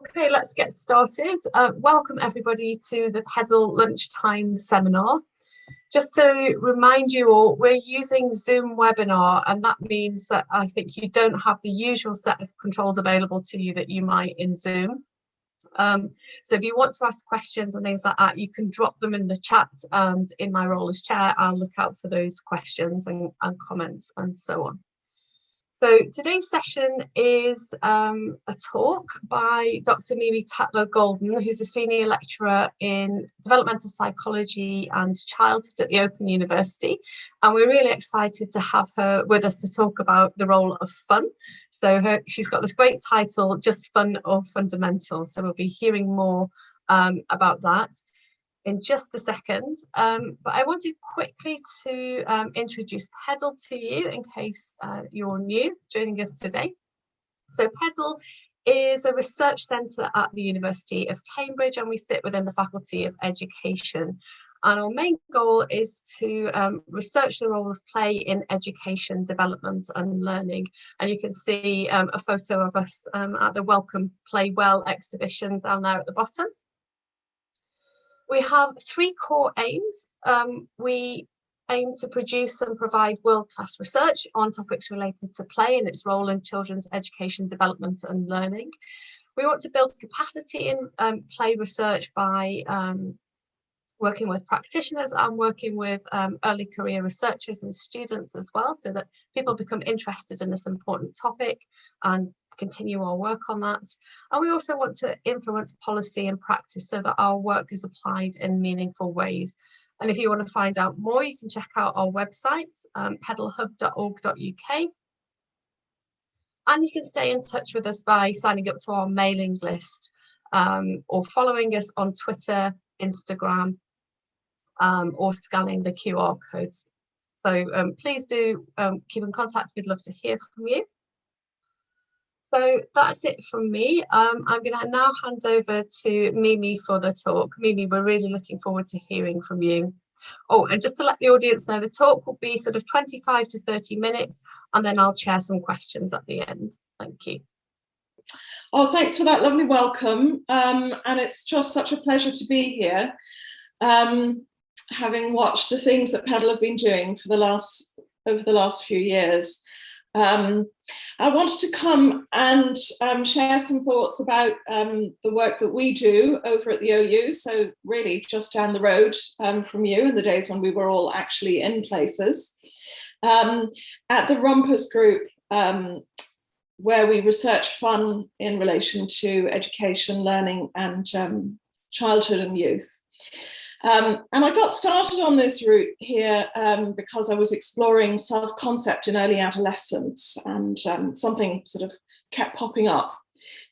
Okay, let's get started. Welcome everybody to the Pedal Lunchtime seminar. Just to remind you all, we're using Zoom webinar, and that means that I think you don't have the usual set of controls available to you that you might in Zoom. So if you want to ask questions and things like that, you can drop them in the chat, and in my role as chair, I'll look out for those questions and comments and so on. So today's session is a talk by Dr Mimi Tatlow-Golden, who's a senior lecturer in developmental psychology and childhood at the Open University. And we're really excited to have her with us to talk about the role of fun. So she's got this great title, Just Fun or Fundamental. So we'll be hearing more about that in just a second, but I wanted quickly to introduce Pedal to you in case you're new joining us today. So Pedal is a research centre at the University of Cambridge, and we sit within the Faculty of Education. And our main goal is to research the role of play in education, development and learning. And you can see a photo of us at the Welcome Play Well exhibition down there at the bottom. We have three core aims. We aim to produce and provide world-class research on topics related to play and its role in children's education, development and learning. We want to build capacity in play research by working with practitioners and working with early career researchers and students as well, so that people become interested in this important topic and continue our work on that. And we also want to influence policy and practice so that our work is applied in meaningful ways. And if you want to find out more, you can check out our website, pedalhub.org.uk. And you can stay in touch with us by signing up to our mailing list or following us on Twitter, Instagram, or scanning the QR codes. So please do keep in contact. We'd love to hear from you. So that's it from me. I'm going to now hand over to Mimi for the talk. Mimi, we're really looking forward to hearing from you. Oh, and just to let the audience know, the talk will be sort of 25 to 30 minutes, and then I'll share some questions at the end. Thank you. Oh, thanks for that lovely welcome. And it's just such a pleasure to be here, having watched the things that Pedal have been doing for over the last few years. I wanted to come and share some thoughts about the work that we do over at the OU, so really just down the road from you in the days when we were all actually in places. At the Rumpus Group, where we research fun in relation to education, learning and childhood and youth. And I got started on this route here because I was exploring self-concept in early adolescence, and something sort of kept popping up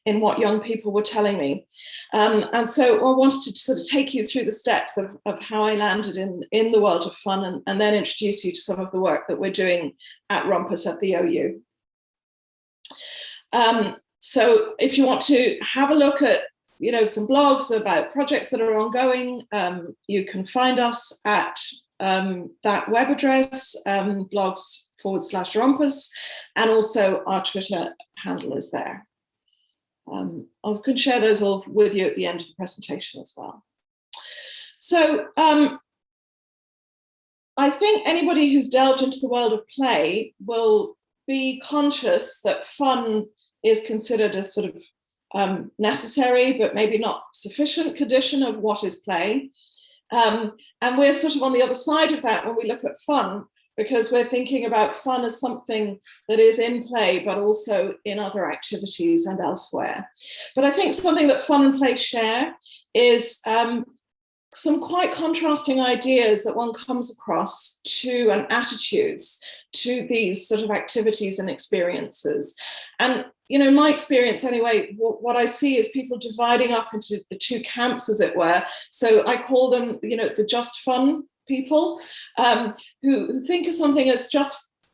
in what young people were telling me. And so I wanted to sort of take you through the steps of how I landed in the world of fun, and then introduce you to some of the work that we're doing at Rumpus at the OU. So if you want to have a look at some blogs about projects that are ongoing, you can find us at that web address, blogs/Rumpus, and also our Twitter handle is there. I can share those all with you at the end of the presentation as well. So I think anybody who's delved into the world of play will be conscious that fun is considered as sort of necessary, but maybe not sufficient condition of what is play. And we're sort of on the other side of that when we look at fun, because we're thinking about fun as something that is in play, but also in other activities and elsewhere. But I think something that fun and play share is some quite contrasting ideas that one comes across to, and attitudes to these sort of activities and experiences. And my experience anyway, what I see is people dividing up into the two camps, as it were. So I call them, the just fun people, who think of something as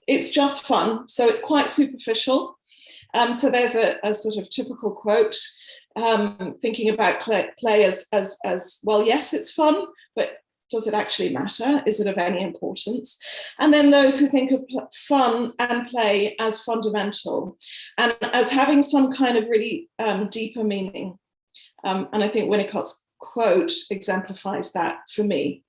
it's just fun. So it's quite superficial. So there's a sort of typical quote, thinking about play as well, yes, it's fun, but does it actually matter? Is it of any importance? And then those who think of fun and play as fundamental and as having some kind of really deeper meaning. And I think Winnicott's quote exemplifies that for me.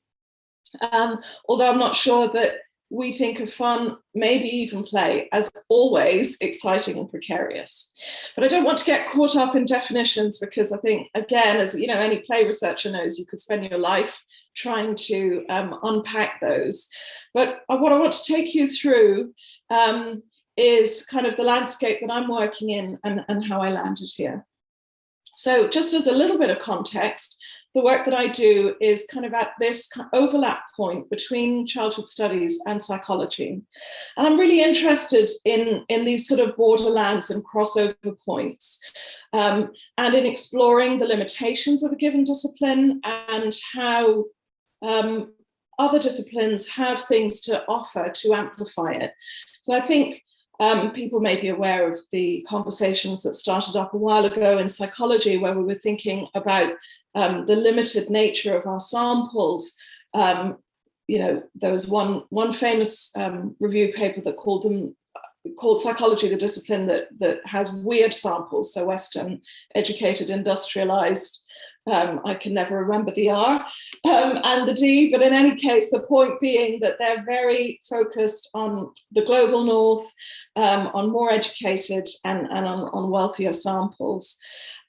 Although I'm not sure that we think of fun, maybe even play, as always exciting and precarious. But I don't want to get caught up in definitions, because I think, again, as you know, any play researcher knows, you could spend your life trying to unpack those. But what I want to take you through is kind of the landscape that I'm working in and how I landed here. So just as a little bit of context, the work that I do is kind of at this overlap point between childhood studies and psychology. And I'm really interested in these sort of borderlands and crossover points, and in exploring the limitations of a given discipline and how other disciplines have things to offer to amplify it. So I think people may be aware of the conversations that started up a while ago in psychology, where we were thinking about the limited nature of our samples. You know, there was one famous review paper that called psychology the discipline that has weird samples. So Western, educated, industrialized. I can never remember the R and the D, but in any case, the point being that they're very focused on the global north, on more educated and on wealthier samples.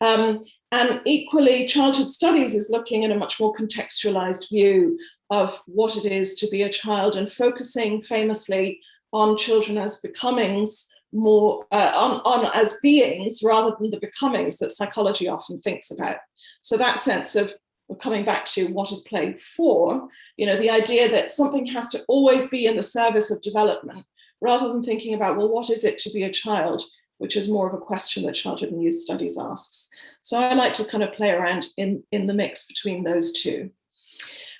And equally, childhood studies is looking at a much more contextualized view of what it is to be a child, and focusing famously on children as becomings, more on as beings rather than the becomings that psychology often thinks about. So that sense of, we're coming back to what is play for, you know, the idea that something has to always be in the service of development, rather than thinking about, well, what is it to be a child, which is more of a question that childhood and youth studies asks. So I like to kind of play around in the mix between those two.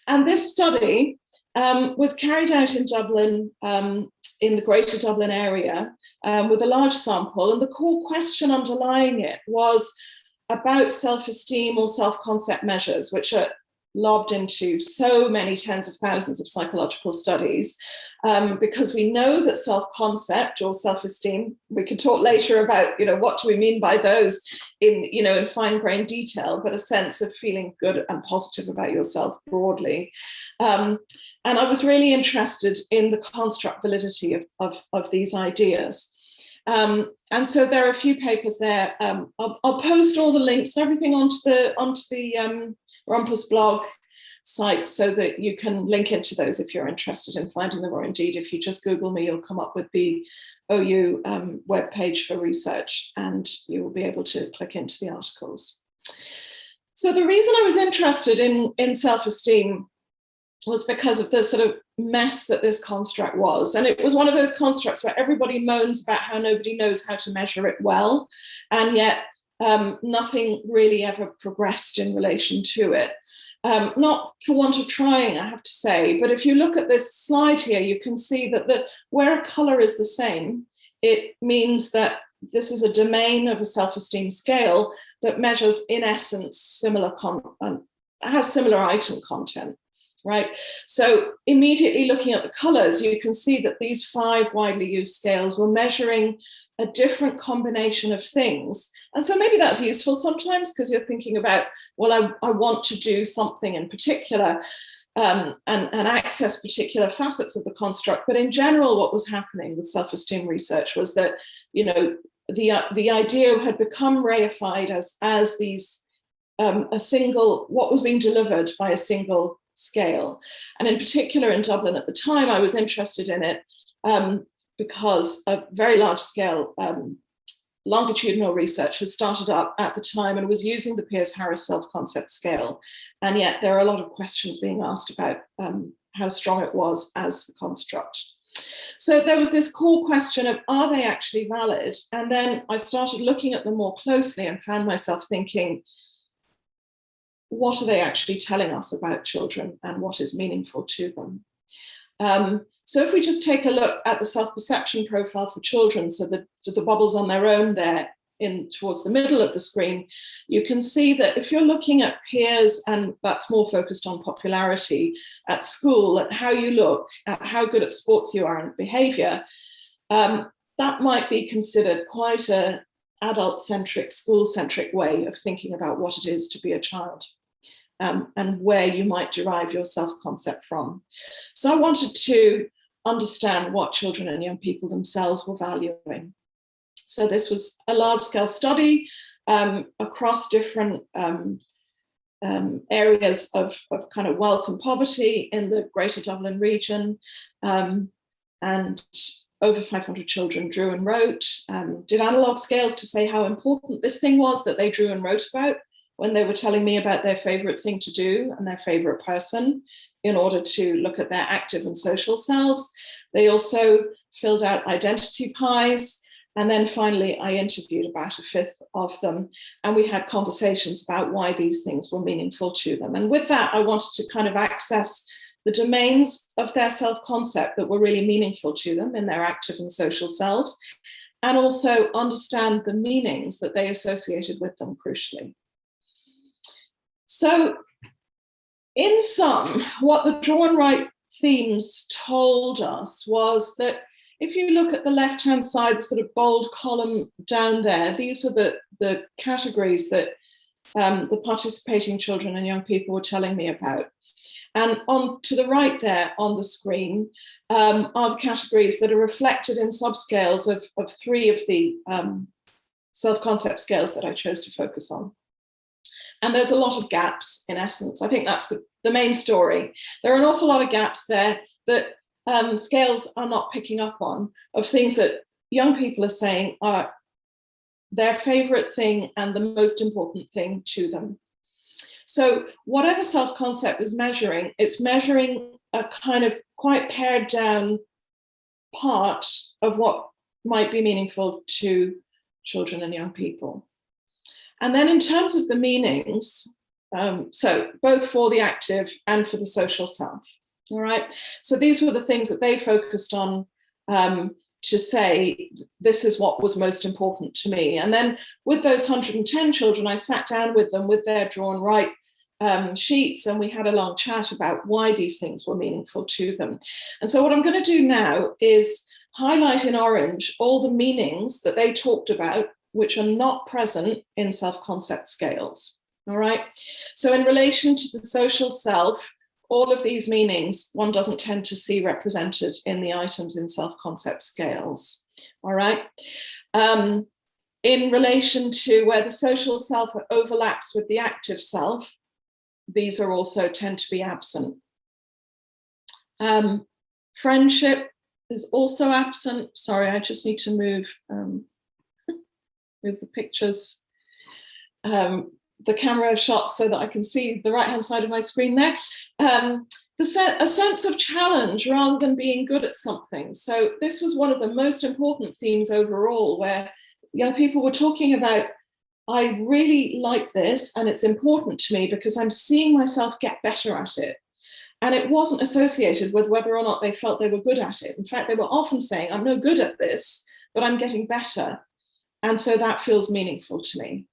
And this study was carried out in Dublin, in the greater Dublin area, with a large sample. And the core question underlying it was about self-esteem or self-concept measures, which are lobbed into so many tens of thousands of psychological studies, because we know that self-concept or self-esteem, we can talk later about, you know, what do we mean by those in, you know, in fine-grained detail, but a sense of feeling good and positive about yourself broadly. And I was really interested in the construct validity of these ideas. And so there are a few papers there. I'll post all the links and everything onto the Rumpus blog site, so that you can link into those if you're interested in finding them, or indeed if you just Google me, you'll come up with the OU webpage for research, and you will be able to click into the articles. So the reason I was interested in self-esteem was because of the sort of mess that this construct was. And it was one of those constructs where everybody moans about how nobody knows how to measure it well, and yet nothing really ever progressed in relation to it. Not for want of trying, I have to say, but if you look at this slide here, you can see that where a color is the same, it means that this is a domain of a self-esteem scale that measures, in essence, has similar item content. Right. So immediately looking at the colors, you can see that these 5 widely used scales were measuring a different combination of things. And so maybe that's useful sometimes, because you're thinking about, well, I want to do something in particular and access particular facets of the construct. But in general, what was happening with self-esteem research was that, you know, the idea had become reified as these what was being delivered by a single scale. And in particular in Dublin at the time, I was interested in it because a very large scale longitudinal research has started up at the time and was using the Pearce-Harris self-concept scale. And yet there are a lot of questions being asked about how strong it was as a construct. So there was this core question of, are they actually valid? And then I started looking at them more closely and found myself thinking, what are they actually telling us about children and what is meaningful to them? So if we just take a look at the self-perception profile for children, so the bubbles on their own there towards the middle of the screen, you can see that if you're looking at peers, and that's more focused on popularity at school, at how you look, at how good at sports you are and behavior, that might be considered quite adult-centric, school-centric way of thinking about what it is to be a child, and where you might derive your self-concept from. So I wanted to understand what children and young people themselves were valuing. So this was a large-scale study across different areas of kind of wealth and poverty in the Greater Dublin region, and over 500 children drew and wrote, did analog scales to say how important this thing was that they drew and wrote about when they were telling me about their favorite thing to do and their favorite person in order to look at their active and social selves. They also filled out identity pies. And then finally, I interviewed about a fifth of them, and we had conversations about why these things were meaningful to them. And with that, I wanted to kind of access the domains of their self-concept that were really meaningful to them in their active and social selves, and also understand the meanings that they associated with them, crucially. So in sum, what the draw and write themes told us was that if you look at the left-hand side, the sort of bold column down there, these were the categories that the participating children and young people were telling me about. And on to the right there on the screen are the categories that are reflected in subscales of three of the self-concept scales that I chose to focus on. And there's a lot of gaps, in essence. I think that's the main story. There are an awful lot of gaps there that scales are not picking up on, of things that young people are saying are their favorite thing and the most important thing to them. So whatever self-concept is measuring, it's measuring a kind of quite pared down part of what might be meaningful to children and young people. And then in terms of the meanings, so both for the active and for the social self, all right? So these were the things that they focused on to say, this is what was most important to me. And then with those 110 children, I sat down with them with their draw and write sheets, and we had a long chat about why these things were meaningful to them. And so what I'm going to do now is highlight in orange all the meanings that they talked about, which are not present in self-concept scales, all right? So in relation to the social self, all of these meanings one doesn't tend to see represented in the items in self-concept scales, all right? In relation to where the social self overlaps with the active self, these are also tend to be absent. Friendship is also absent. Sorry, I just need to move the pictures, the camera shots so that I can see the right-hand side of my screen there. A sense of challenge rather than being good at something. So this was one of the most important themes overall, where young people were talking about, I really like this and it's important to me because I'm seeing myself get better at it. And it wasn't associated with whether or not they felt they were good at it. In fact, they were often saying, I'm no good at this, but I'm getting better. And so that feels meaningful to me.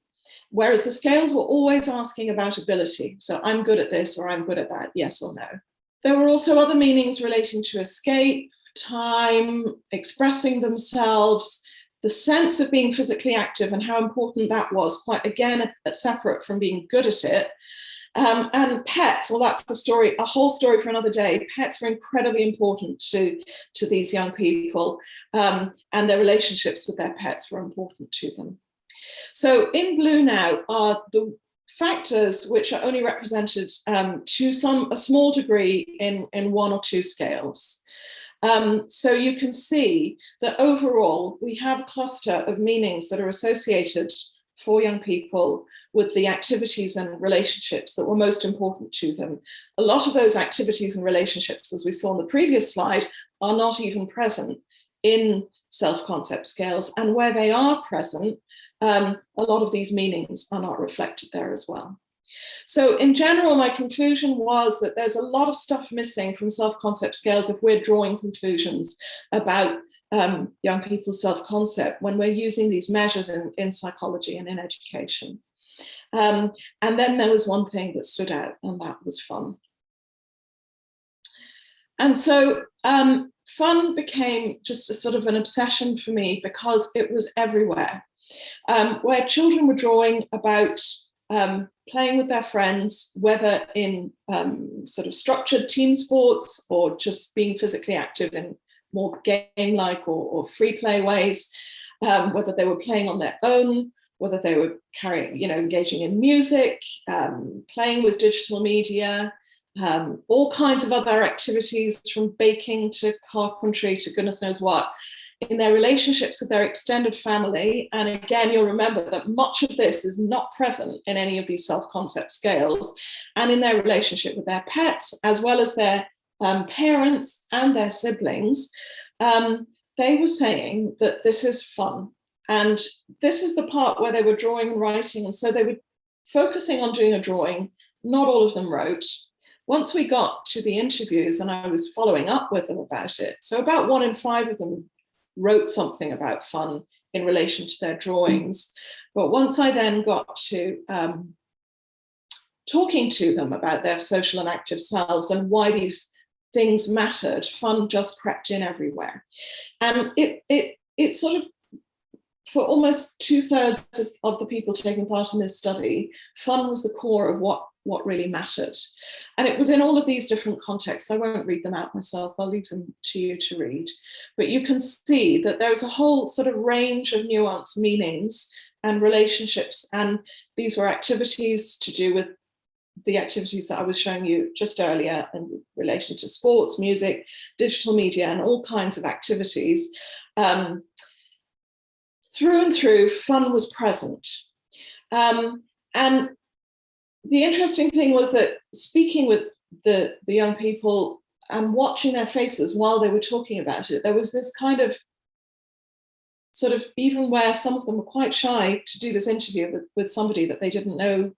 Whereas the scales were always asking about ability. So I'm good at this or I'm good at that, yes or no. There were also other meanings relating to escape, time, expressing themselves, the sense of being physically active and how important that was, quite again, separate from being good at it. And pets, well, that's the story, a whole story for another day. Pets were incredibly important to these young people, and their relationships with their pets were important to them. So in blue now are the factors which are only represented to a small degree in one or two scales. So you can see that overall we have a cluster of meanings that are associated for young people with the activities and relationships that were most important to them. A lot of those activities and relationships, as we saw in the previous slide, are not even present in self-concept scales, and where they are present, a lot of these meanings are not reflected there as well. So in general, my conclusion was that there's a lot of stuff missing from self-concept scales if we're drawing conclusions about young people's self-concept when we're using these measures in psychology and in education. And then there was one thing that stood out, and that was fun. And so fun became just a sort of an obsession for me because it was everywhere. where children were drawing about playing with their friends, whether in sort of structured team sports or just being physically active in more game-like or free play ways, whether they were playing on their own, whether they were engaging in music, playing with digital media, all kinds of other activities from baking to carpentry to goodness knows what, in their relationships with their extended family. And again, you'll remember that much of this is not present in any of these self-concept scales, and in their relationship with their pets, as well as their parents and their siblings. They were saying that this is fun. And this is the part where they were drawing and writing. And so they were focusing on doing a drawing. Not all of them wrote. Once we got to the interviews and I was following up with them about it, so about 1 in 5 of them wrote something about fun in relation to their drawings. But once I then got to talking to them about their social and active selves and why these things mattered, fun just crept in everywhere. And it sort of, for almost 2/3 of the people taking part in this study, fun was the core of what really mattered. And it was in all of these different contexts. I won't read them out myself, I'll leave them to you to read. But you can see that there's a whole sort of range of nuanced meanings and relationships. And these were activities to do with the activities that I was showing you just earlier in relation to sports, music, digital media, and all kinds of activities. Through and through, fun was present. And the interesting thing was that speaking with the young people and watching their faces while they were talking about it, there was this kind of sort of, even where some of them were quite shy to do this interview with somebody that they didn't know.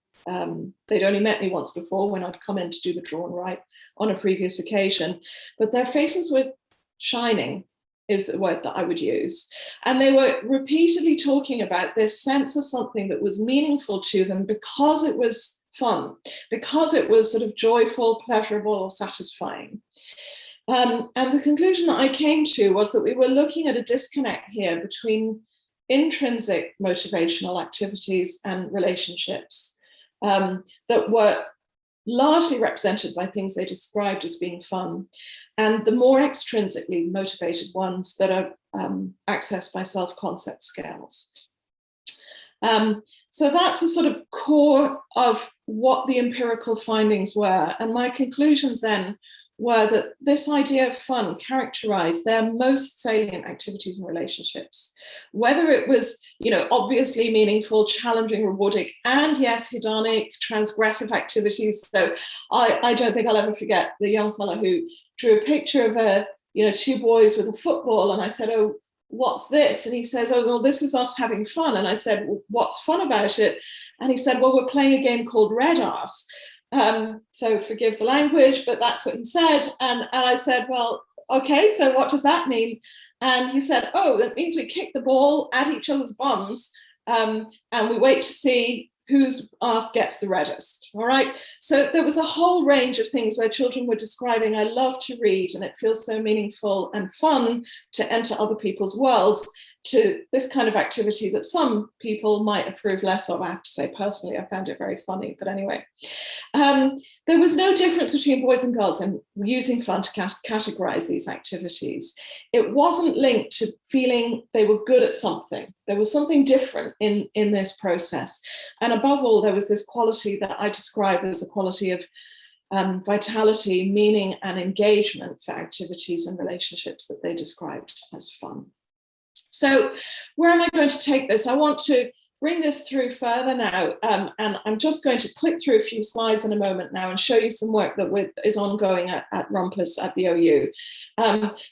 They'd only met me once before when I'd come in to do the draw and write on a previous occasion, but their faces were shining, is the word that I would use. And they were repeatedly talking about this sense of something that was meaningful to them because it was fun, because it was sort of joyful, pleasurable, or satisfying. And the conclusion that I came to was that we were looking at a disconnect here between intrinsic motivational activities and relationships that were largely represented by things they described as being fun, and the more extrinsically motivated ones that are accessed by self-concept scales. So that's the sort of core of what the empirical findings were. And my conclusions then were that this idea of fun characterized their most salient activities and relationships, whether it was, obviously meaningful, challenging, rewarding, and yes, hedonic, transgressive activities. So I don't think I'll ever forget the young fellow who drew a picture of two boys with a football, and I said, "Oh, what's this?" And he says, "Oh, well, this is us having fun." And I said, "Well, what's fun about it?" And he said, "Well, we're playing a game called Red Arse." So forgive the language, but that's what he said. And I said, "Well, okay, so what does that mean?" And he said, "Oh, that means we kick the ball at each other's bums and we wait to see whose arse gets the reddest." All right. So there was a whole range of things where children were describing, "I love to read and it feels so meaningful and fun to enter other people's worlds," to this kind of activity that some people might approve less of. I have to say, personally, I found it very funny. But anyway, there was no difference between boys and girls in using fun to categorize these activities. It wasn't linked to feeling they were good at something. There was something different in this process. And above all, there was this quality that I describe as a quality of vitality, meaning, and engagement for activities and relationships that they described as fun. So where am I going to take this? I want to bring this through further now, and I'm just going to click through a few slides in a moment now and show you some work that is ongoing at Rumpus at the OU.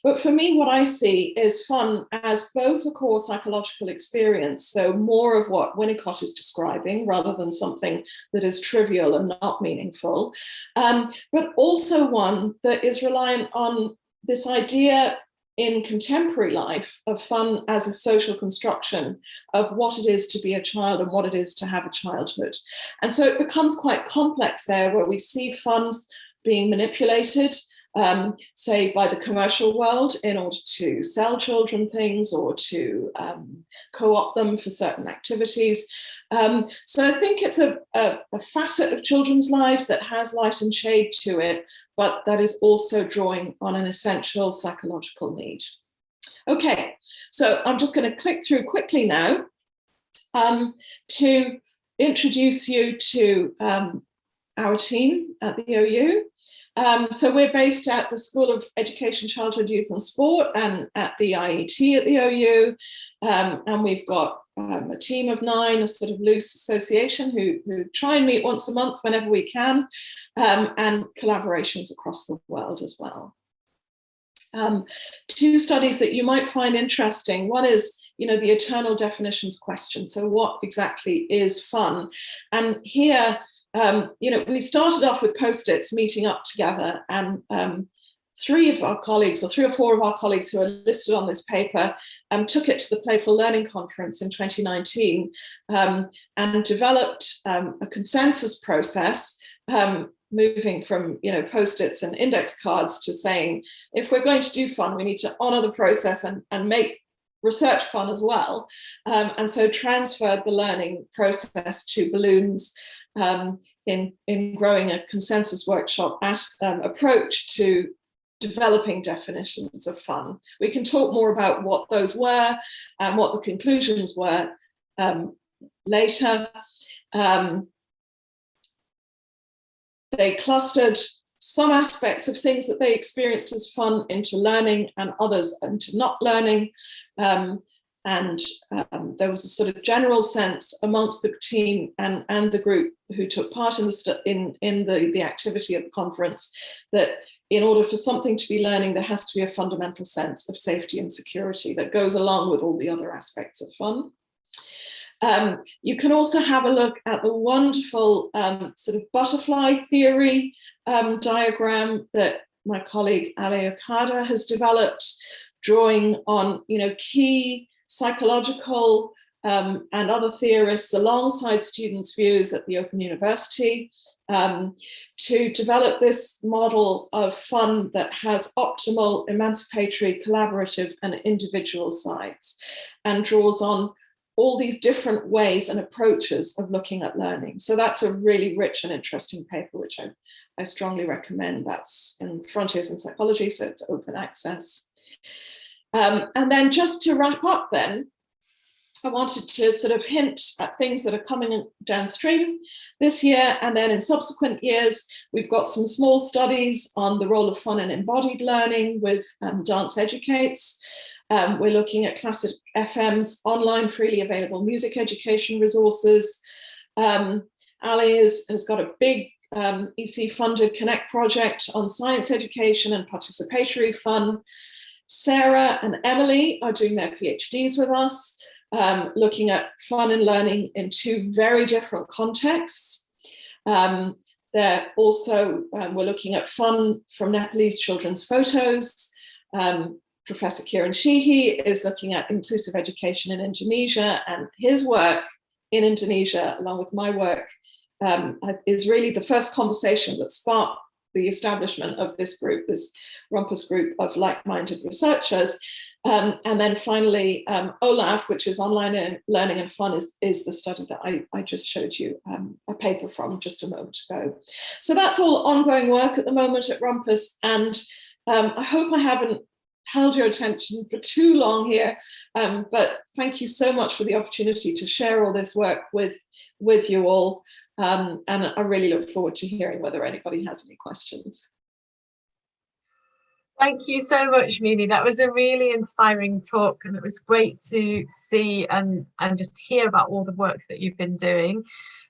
But for me, what I see is fun as both a core psychological experience, so more of what Winnicott is describing rather than something that is trivial and not meaningful, but also one that is reliant on this idea in contemporary life of fun as a social construction of what it is to be a child and what it is to have a childhood. And so it becomes quite complex there, where we see fun being manipulated say by the commercial world in order to sell children things or to co-opt them for certain activities. So I think it's a facet of children's lives that has light and shade to it, but that is also drawing on an essential psychological need. Okay, so I'm just going to click through quickly now to introduce you to our team at the OU. So we're based at the School of Education, Childhood, Youth and Sport and at the IET at the OU. And we've got a team of 9, a sort of loose association who try and meet once a month whenever we can, and collaborations across the world as well. 2 studies that you might find interesting. One is, the eternal definitions question. So what exactly is fun? And here, we started off with Post-its meeting up together, and 3 of our colleagues, or 3 or 4 of our colleagues who are listed on this paper, took it to the Playful Learning Conference in 2019 and developed a consensus process, moving from Post-its and index cards to saying, if we're going to do fun, we need to honor the process and make research fun as well. And so transferred the learning process to balloons in growing a consensus workshop approach to developing definitions of fun. We can talk more about what those were and what the conclusions were later. They clustered some aspects of things that they experienced as fun into learning and others into not learning. There was a sort of general sense amongst the team and the group who took part in the activity at the conference that in order for something to be learning, there has to be a fundamental sense of safety and security that goes along with all the other aspects of fun. You can also have a look at the wonderful sort of butterfly theory diagram that my colleague Ale Okada has developed, drawing on key psychological and other theorists alongside students' views at the Open University to develop this model of fun that has optimal, emancipatory, collaborative and individual sides, and draws on all these different ways and approaches of looking at learning. So that's a really rich and interesting paper, which I strongly recommend. That's in Frontiers in Psychology, so it's open access. And then just to wrap up then, I wanted to sort of hint at things that are coming downstream this year, and then in subsequent years, we've got some small studies on the role of fun in embodied learning with Dance Educates. We're looking at Classic FM's online freely available music education resources. Ali has got a big EC-funded Connect project on science education and participatory fun. Sarah and Emily are doing their PhDs with us, looking at fun and learning in 2 very different contexts. They're also, we're looking at fun from Nepalese children's photos. Professor Kiran Sheehy is looking at inclusive education in Indonesia, and his work in Indonesia, along with my work, is really the first conversation that sparked the establishment of this group, this Rumpus group of like-minded researchers. And then finally, OLAF, which is online learning and fun, is the study that I just showed you a paper from just a moment ago. So that's all ongoing work at the moment at Rumpus, and I hope I haven't held your attention for too long here, but thank you so much for the opportunity to share all this work with you all, and I really look forward to hearing whether anybody has any questions. Thank you so much, Mimi. That was a really inspiring talk, and it was great to see and just hear about all the work that you've been doing.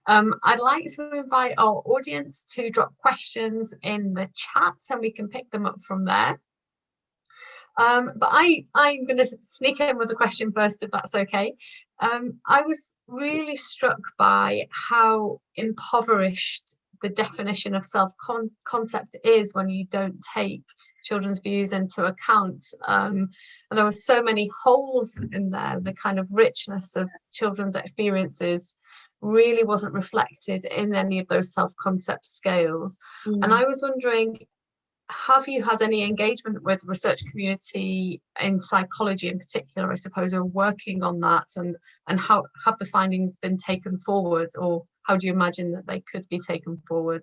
I'd like to invite our audience to drop questions in the chat and we can pick them up from there. But I'm going to sneak in with a question first, if that's okay. I was really struck by how impoverished the definition of self-concept is when you don't take children's views into account. And there were so many holes in there. The kind of richness of children's experiences really wasn't reflected in any of those self-concept scales. And I was wondering, have you had any engagement with research community in psychology in particular, I suppose, are working on that, and how have the findings been taken forward, or how do you imagine that they could be taken forward?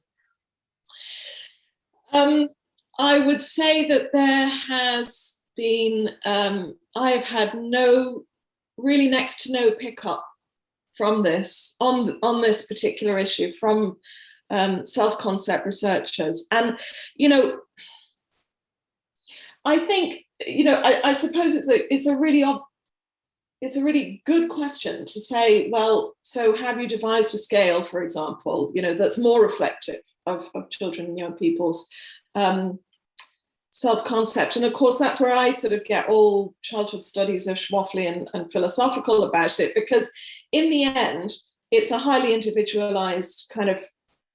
I would say that there has been, I have had really next to no pickup from this, on this particular issue from self-concept researchers. And, I think, I suppose it's a really good question to say, well, so have you devised a scale, for example, that's more reflective of children and young people's self-concept? And of course, that's where I sort of get all childhood studies-ish waffly and philosophical about it, because in the end, it's a highly individualized kind of,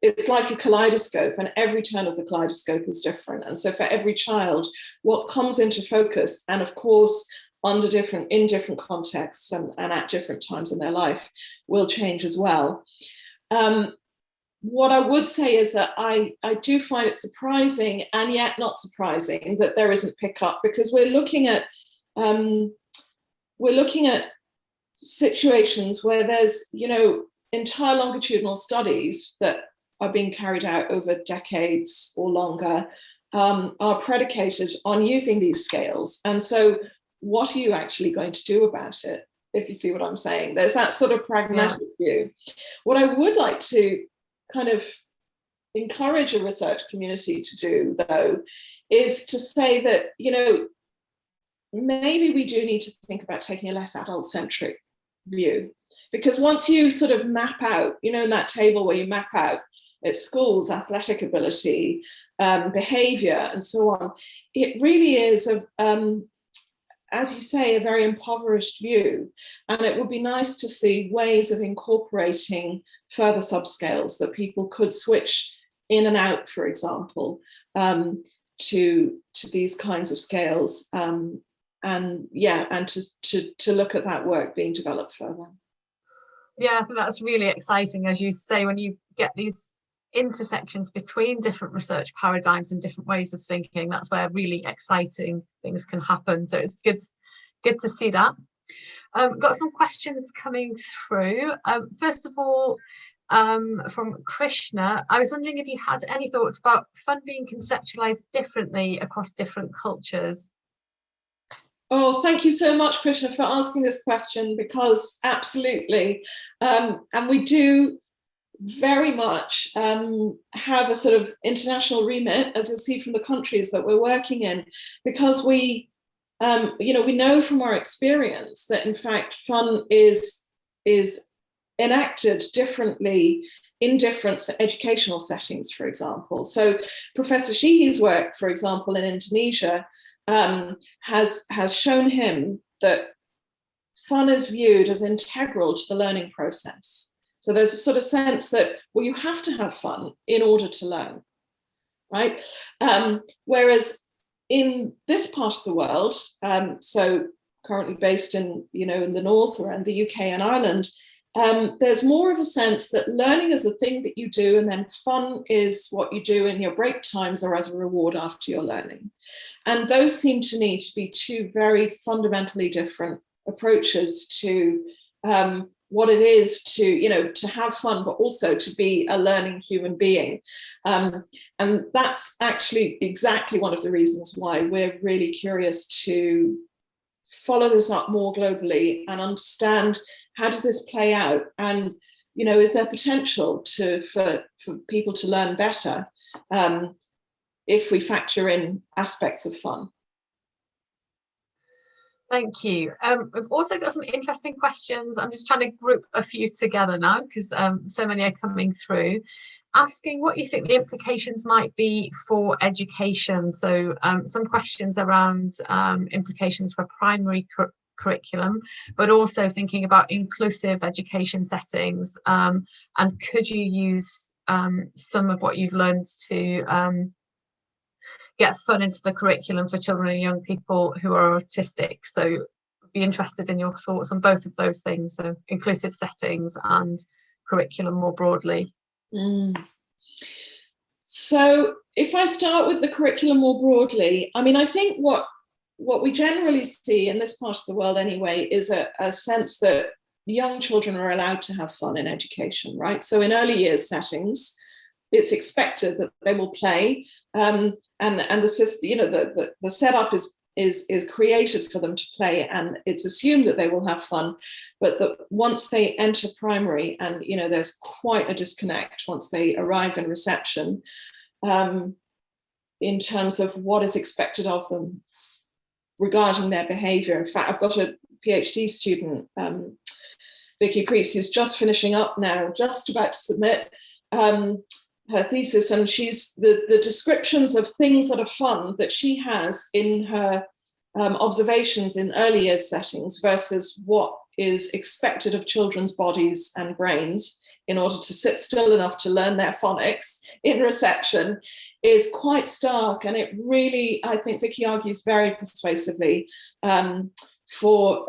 it's like a kaleidoscope, and every turn of the kaleidoscope is different. And so for every child, what comes into focus, and of course, in different contexts and at different times in their life, will change as well. What I would say is that I do find it surprising, and yet not surprising, that there isn't pickup, because we're looking at situations where there's entire longitudinal studies that are being carried out over decades or longer, are predicated on using these scales. And so what are you actually going to do about it, if you see what I'm saying? There's that sort of pragmatic view. What I would like to kind of encourage a research community to do, though, is to say that, maybe we do need to think about taking a less adult-centric view. Because once you sort of map out, in that table where you map out at schools, athletic ability, behavior, and so on, it really is, as you say, a very impoverished view. And it would be nice to see ways of incorporating further subscales that people could switch in and out, for example, to these kinds of scales, and to look at that work being developed further. Yeah, I think that's really exciting, as you say, when you get these intersections between different research paradigms and different ways of thinking. That's where really exciting things can happen. So it's good to see that. Got some questions coming through. First of all, from Krishna, I was wondering if you had any thoughts about fun being conceptualized differently across different cultures. Oh, thank you so much, Krishna, for asking this question, because absolutely. And we do very much have a sort of international remit, as you'll see from the countries that we're working in, because we know from our experience that in fact fun is enacted differently in different educational settings, for example. So Professor Sheehy's work, for example, in Indonesia, has shown him that fun is viewed as integral to the learning process. So there's a sort of sense that, well, you have to have fun in order to learn, right? Whereas in this part of the world, so currently based in the north around the UK and Ireland, there's more of a sense that learning is the thing that you do, and then fun is what you do in your break times or as a reward after your learning. And those seem to me to be two very fundamentally different approaches to what it is to have fun, but also to be a learning human being. And that's actually exactly one of the reasons why we're really curious to follow this up more globally and understand, how does this play out? And, is there potential for people to learn better if we factor in aspects of fun? Thank you. We've also got some interesting questions. I'm just trying to group a few together now, because so many are coming through, asking what you think the implications might be for education. So some questions around implications for primary curriculum, but also thinking about inclusive education settings, and could you use some of what you've learned to get fun into the curriculum for children and young people who are autistic. So be interested in your thoughts on both of those things, so inclusive settings and curriculum more broadly. So if I start with the curriculum more broadly, I mean, I think what we generally see in this part of the world anyway is a sense that young children are allowed to have fun in education, right? So in early years settings, it's expected that they will play, and the system, you know, the setup is created for them to play, and it's assumed that they will have fun. But that once they enter primary, and you know, there's quite a disconnect once they arrive in reception, in terms of what is expected of them regarding their behaviour. In fact, I've got a PhD student, Vicky Priest, who's just finishing up now, just about to submit her thesis, and she's the descriptions of things that are fun that she has in her observations in early years settings versus what is expected of children's bodies and brains in order to sit still enough to learn their phonics in reception is quite stark. And it really, I think Vicky argues very persuasively for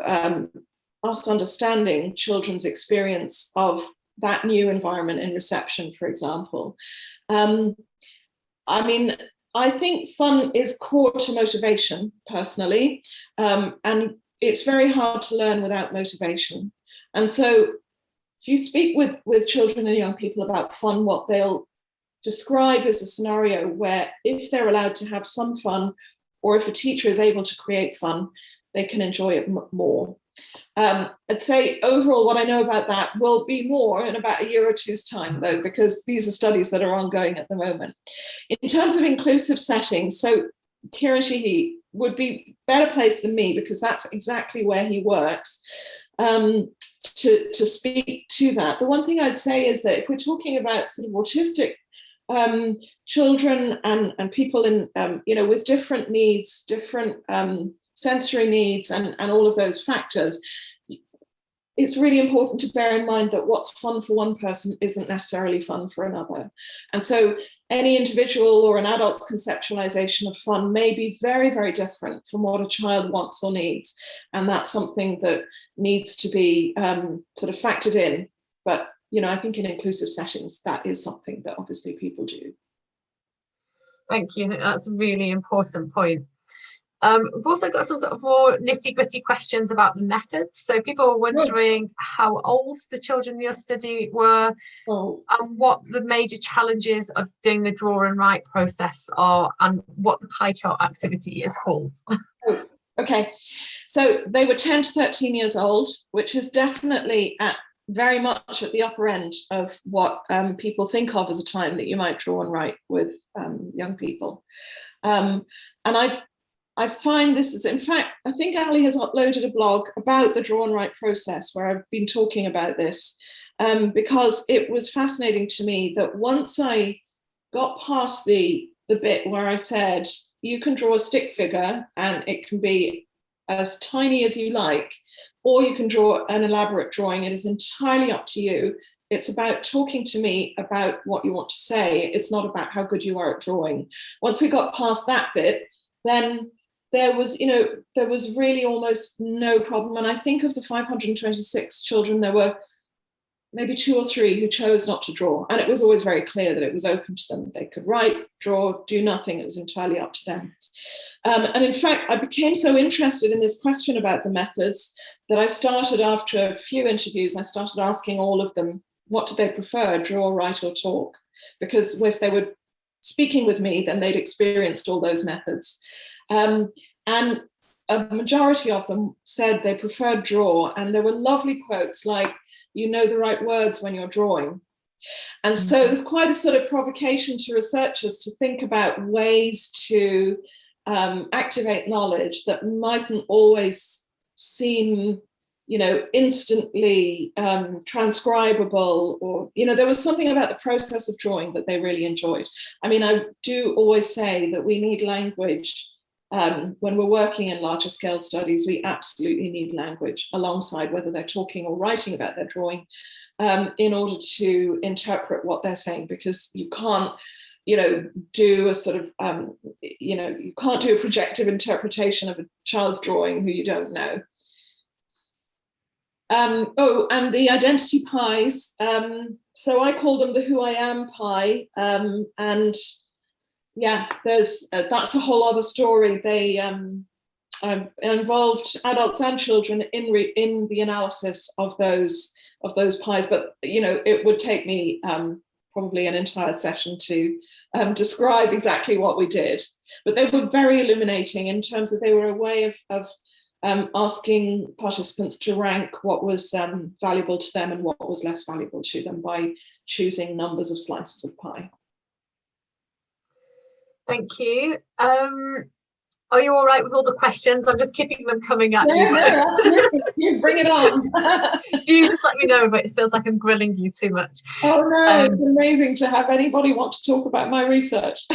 us understanding children's experience of that new environment in reception, for example. I mean, I think fun is core to motivation, personally, and it's very hard to learn without motivation. And so if you speak with children and young people about fun, what they'll describe is a scenario where if they're allowed to have some fun, or if a teacher is able to create fun, they can enjoy it more. I'd say overall what I know about that will be more in about a year or two's time, though, because these are studies that are ongoing at the moment. In terms of inclusive settings, so Kieran Sheehy would be better placed than me, because that's exactly where he works, to speak to that. The one thing I'd say is that if we're talking about sort of autistic children and people in, you know, with different needs, different sensory needs, and all of those factors, it's really important to bear in mind that what's fun for one person isn't necessarily fun for another. And so any individual or an adult's conceptualization of fun may be very, very different from what a child wants or needs. And that's something that needs to be sort of factored in. But, you know, I think in inclusive settings, that is something that obviously people do. Thank you. That's a really important point. We've also got some sort of more nitty-gritty questions about the methods. So people are wondering how old the children in your study were, and what the major challenges of doing the draw and write process are, and what the pie chart activity is called. Okay, so they were 10 to 13 years old, which is definitely very much at the upper end of what people think of as a time that you might draw and write with young people. And I find this is, in fact, I think Ali has uploaded a blog about the draw and write process where I've been talking about this, because it was fascinating to me that once I got past the bit where I said, you can draw a stick figure and it can be as tiny as you like, or you can draw an elaborate drawing. It is entirely up to you. It's about talking to me about what you want to say. It's not about how good you are at drawing. Once we got past that bit, then there was really almost no problem. And I think of the 526 children, there were maybe 2 or 3 who chose not to draw. And it was always very clear that it was open to them. They could write, draw, do nothing. It was entirely up to them. And in fact, I became so interested in this question about the methods that I started, after a few interviews, I started asking all of them, what did they prefer, draw, write, or talk? Because if they were speaking with me, then they'd experienced all those methods. And a majority of them said they preferred draw, and there were lovely quotes like, you know the right words when you're drawing. And so it was quite a sort of provocation to researchers to think about ways to activate knowledge that mightn't always seem, you know, instantly transcribable, or, you know, there was something about the process of drawing that they really enjoyed. I mean, I do always say that we need language. When we're working in larger scale studies, we absolutely need language alongside whether they're talking or writing about their drawing, in order to interpret what they're saying, because you can't, you know, do a sort of, you know, you can't do a projective interpretation of a child's drawing who you don't know. And the identity pies. So I call them the who I am pie, and Yeah, there's that's a whole other story. They involved adults and children in the analysis of those pies, but it would take me probably an entire session to describe exactly what we did. But they were very illuminating in terms of they were a way of asking participants to rank what was valuable to them and what was less valuable to them by choosing numbers of slices of pie. Thank you. Are you all right with all the questions? I'm just keeping them coming at you. No, absolutely. You bring it on. Do you just let me know if it feels like I'm grilling you too much? Oh no, it's amazing to have anybody want to talk about my research.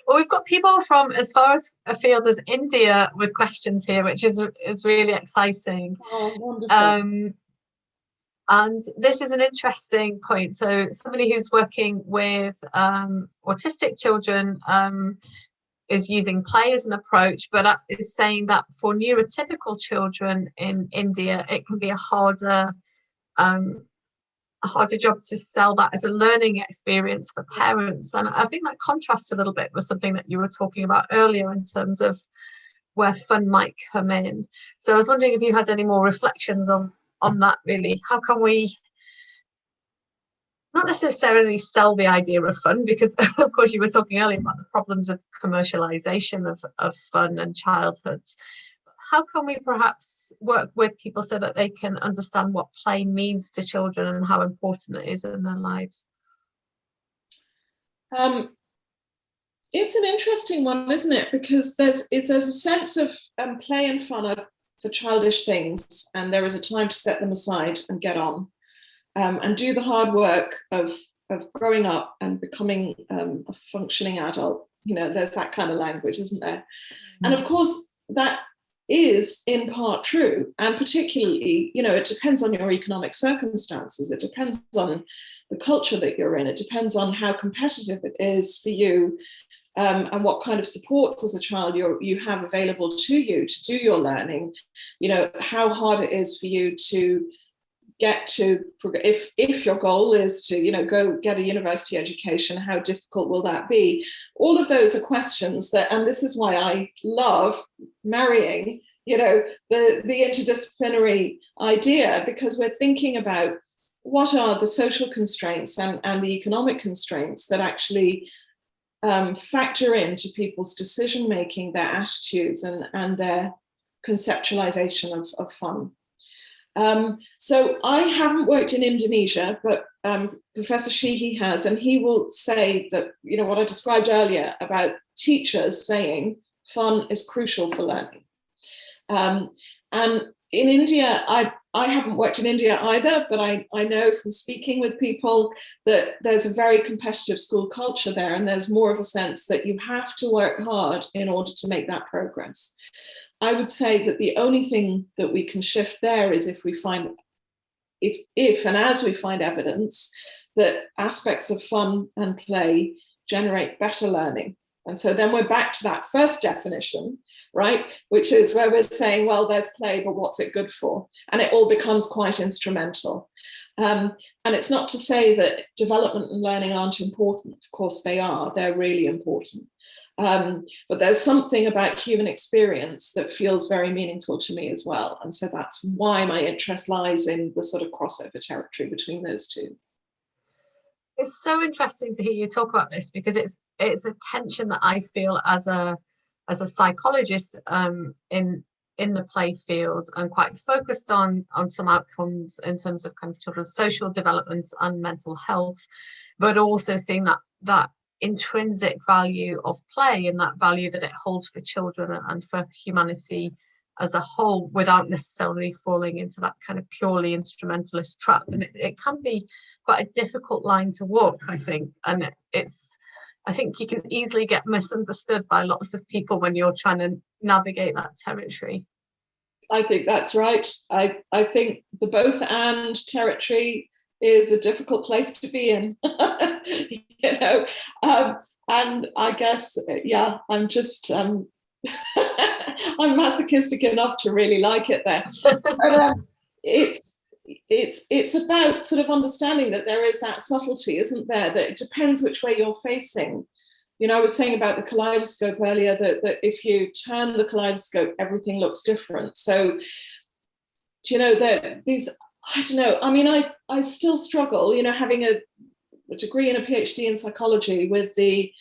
Well, we've got people from as far as afield as India with questions here, which is really exciting. Oh, wonderful. And this is an interesting point. So somebody who's working with autistic children is using play as an approach, but is saying that for neurotypical children in India, it can be a harder job to sell that as a learning experience for parents. And I think that contrasts a little bit with something that you were talking about earlier in terms of where fun might come in. So I was wondering if you had any more reflections on that, really. How can we not necessarily sell the idea of fun, because of course you were talking earlier about the problems of commercialization of fun and childhoods. How can we perhaps work with people so that they can understand what play means to children and how important it is in their lives? It's an interesting one, isn't it? Because there's a sense of play and fun for childish things, and there is a time to set them aside and get on and do the hard work of growing up and becoming a functioning adult. There's that kind of language, isn't there? And of course, that is in part true, and particularly, it depends on your economic circumstances. It depends on the culture that you're in. It depends on how competitive it is for you, and what kind of supports as a child you have available to you to do your learning. How hard it is for you to get to, if your goal is to go get a university education, how difficult will that be? All of those are questions that, and this is why I love marrying the interdisciplinary idea, because we're thinking about what are the social constraints and the economic constraints that actually factor into people's decision making, their attitudes and their conceptualization of fun. So I haven't worked in Indonesia, but Professor Sheehy has, and he will say that, what I described earlier about teachers saying fun is crucial for learning. And in India, I haven't worked in India either, but I know from speaking with people that there's a very competitive school culture there, and there's more of a sense that you have to work hard in order to make that progress. I would say that the only thing that we can shift there is if we find, if and as we find evidence that aspects of fun and play generate better learning. And so then we're back to that first definition, right? Which is where we're saying, well, there's play, but what's it good for? And it all becomes quite instrumental. And it's not to say that development and learning aren't important. Of course they are, they're really important. But there's something about human experience that feels very meaningful to me as well. And so that's why my interest lies in the sort of crossover territory between those two. It's so interesting to hear you talk about this, because it's a tension that I feel as a psychologist in the play fields. I'm quite focused on some outcomes in terms of kind of children's social development and mental health, but also seeing that intrinsic value of play and that value that it holds for children and for humanity as a whole, without necessarily falling into that kind of purely instrumentalist trap. And it can be quite a difficult line to walk, I think. And I think you can easily get misunderstood by lots of people when you're trying to navigate that territory. I think that's right. I think the both and territory is a difficult place to be in. And I guess, I'm just I'm masochistic enough to really like it there. But, it's about sort of understanding that there is that subtlety, isn't there? That it depends which way you're facing. You know, I was saying about the kaleidoscope earlier, that if you turn the kaleidoscope, everything looks different. So, you know, that these, I don't know, I mean, I still struggle, you know, having a degree and a PhD in psychology with the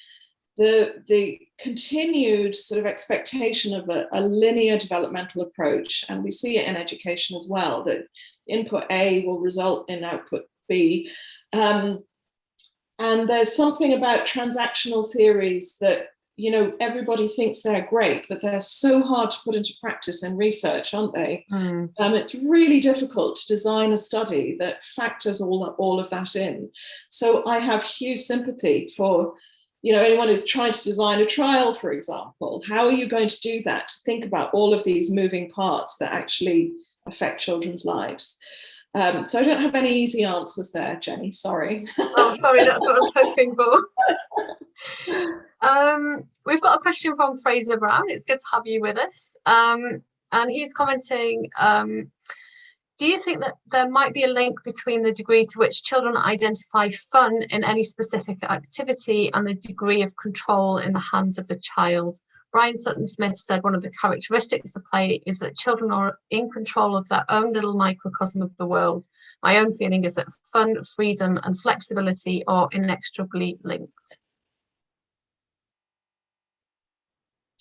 continued sort of expectation of a linear developmental approach. And we see it in education as well, that input A will result in output B. And there's something about transactional theories that, you know, everybody thinks they're great, but they're so hard to put into practice in research, aren't they? It's really difficult to design a study that factors all of that in. So I have huge sympathy for, you know, anyone who's trying to design a trial, for example. How are you going to do that? Think about all of these moving parts that actually affect children's lives. So I don't have any easy answers there, Jenny, sorry. Oh, sorry, that's what I was hoping for. We've got a question from Fraser Brown. It's good to have you with us. And he's commenting, do you think that there might be a link between the degree to which children identify fun in any specific activity and the degree of control in the hands of the child? Brian Sutton Smith said one of the characteristics of play is that children are in control of their own little microcosm of the world. My own feeling is that fun, freedom, and flexibility are inextricably linked.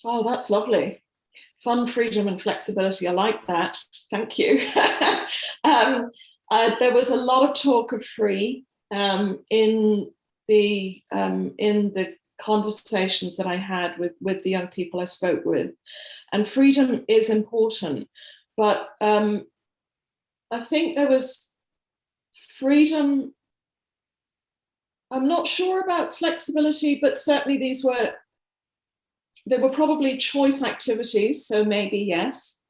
Oh, that's lovely. Fun, freedom, and flexibility. I like that. Thank you. There was a lot of talk of free in the conversations that I had with the young people I spoke with, and freedom is important, but I think there was freedom. I'm not sure about flexibility, but certainly there were probably choice activities, so maybe yes.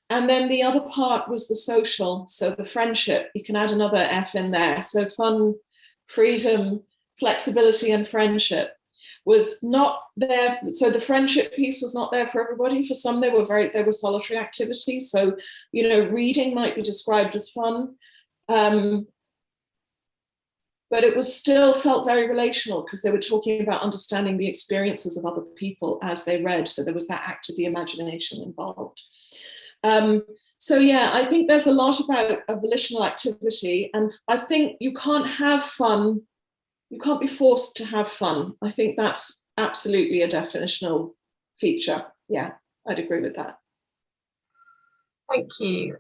And then the other part was the social, so the friendship. You can add another F in there. So fun, freedom, flexibility, and friendship was not there. So the friendship piece was not there for everybody. For some, they were solitary activities. So, you know, reading might be described as fun. But it was still felt very relational because they were talking about understanding the experiences of other people as they read. So there was that act of the imagination involved. So yeah, I think there's a lot about a volitional activity, and I think you can't have fun. You can't be forced to have fun. I think that's absolutely a definitional feature. Yeah, I'd agree with that. Thank you.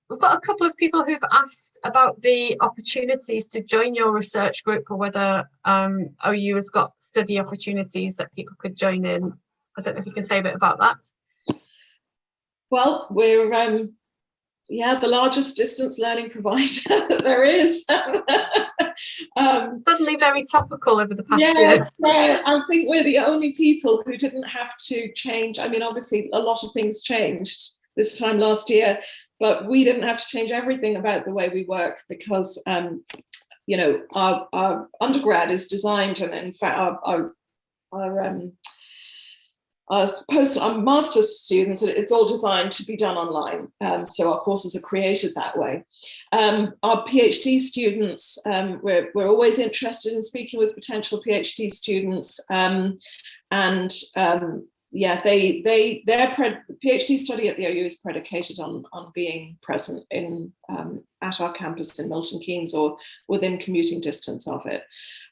We've got a couple of people who've asked about the opportunities to join your research group, or whether OU has got study opportunities that people could join in. I don't know if you can say a bit about that. Well, we're the largest distance learning provider that there is. Suddenly very topical over the past year. Yeah, I think we're the only people who didn't have to change. I mean, obviously, a lot of things changed this time last year, but we didn't have to change everything about the way we work because, you know, our undergrad is designed, and in fact, our master's students, it's all designed to be done online. So our courses are created that way. Our PhD students, we're always interested in speaking with potential PhD students. Yeah, their PhD study at the OU is predicated on being present at our campus in Milton Keynes or within commuting distance of it.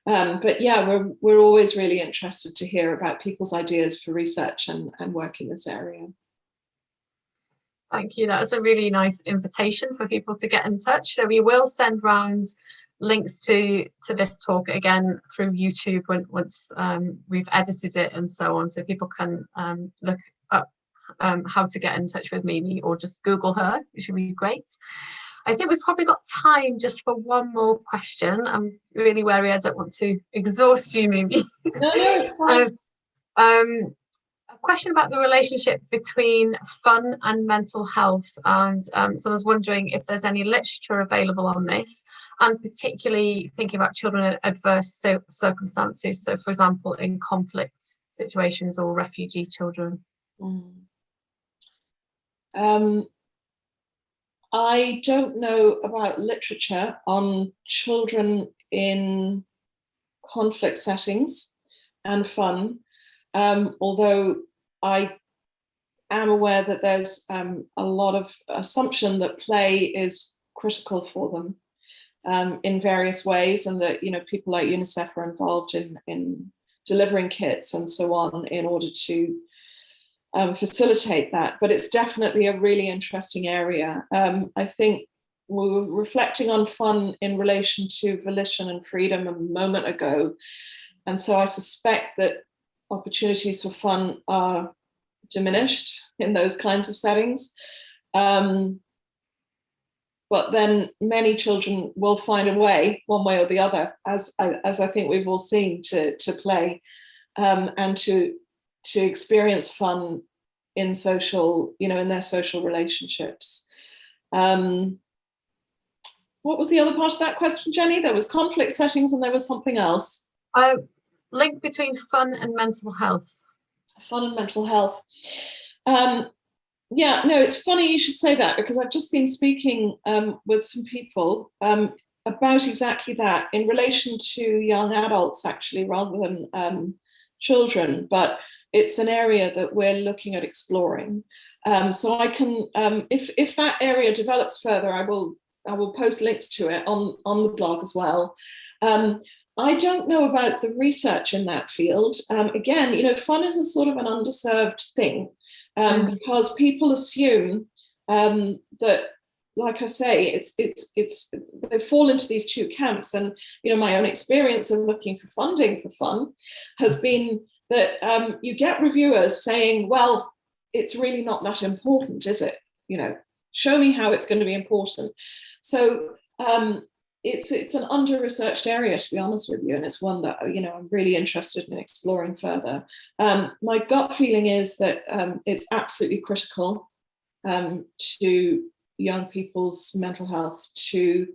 But yeah, we're always really interested to hear about people's ideas for research and work in this area. Thank you. That's a really nice invitation for people to get in touch. So we will send round links to this talk again through YouTube once we've edited it and so on, so people can look up how to get in touch with Mimi, or just Google her, which would be great. I think we've probably got time just for one more question. I'm really wary I don't want to exhaust you, Mimi. No. A question about the relationship between fun and mental health, and so I was wondering if there's any literature available on this, and particularly thinking about children in adverse circumstances, so for example in conflict situations or refugee children. I don't know about literature on children in conflict settings. and fun, although I am aware that there's a lot of assumption that play is critical for them in various ways, and that, you know, people like UNICEF are involved in delivering kits and so on in order to facilitate that. But it's definitely a really interesting area. I think we were reflecting on fun in relation to volition and freedom a moment ago, and so I suspect that opportunities for fun are diminished in those kinds of settings. But then many children will find a way, one way or the other, as I think we've all seen, to play and to experience fun in social, you know, in their social relationships. What was the other part of that question, Jenny? There was conflict settings and there was something else. Link between fun and mental health. Fun and mental health. Yeah, no, it's funny you should say that, because I've just been speaking with some people about exactly that in relation to young adults, actually, rather than children. But it's an area that we're looking at exploring. So I can, if that area develops further, I will post links to it on the blog as well. I don't know about the research in that field. Again, you know, fun is a sort of an underserved thing because people assume that, like I say, it's they fall into these two camps. And, you know, my own experience of looking for funding for fun has been that you get reviewers saying, well, it's really not that important, is it? You know, show me how it's going to be important. So it's an under-researched area, to be honest with you, and it's one that, you know, I'm really interested in exploring further. My gut feeling is that it's absolutely critical to young people's mental health to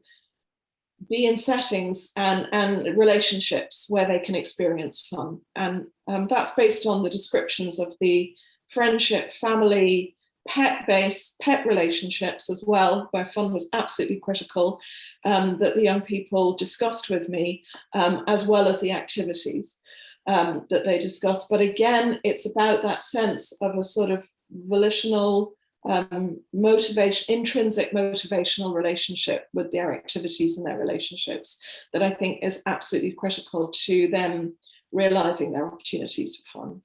be in settings and relationships where they can experience fun. And that's based on the descriptions of the friendship, family, pet-based, pet relationships as well, where fun was absolutely critical, that the young people discussed with me, as well as the activities that they discussed. But again, it's about that sense of a sort of volitional, intrinsic motivational relationship with their activities and their relationships that I think is absolutely critical to them realizing their opportunities for fun.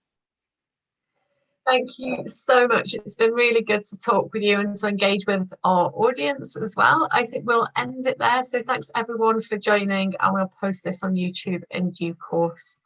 Thank you so much. It's been really good to talk with you and to engage with our audience as well. I think we'll end it there. So thanks everyone for joining, and we'll post this on YouTube in due course.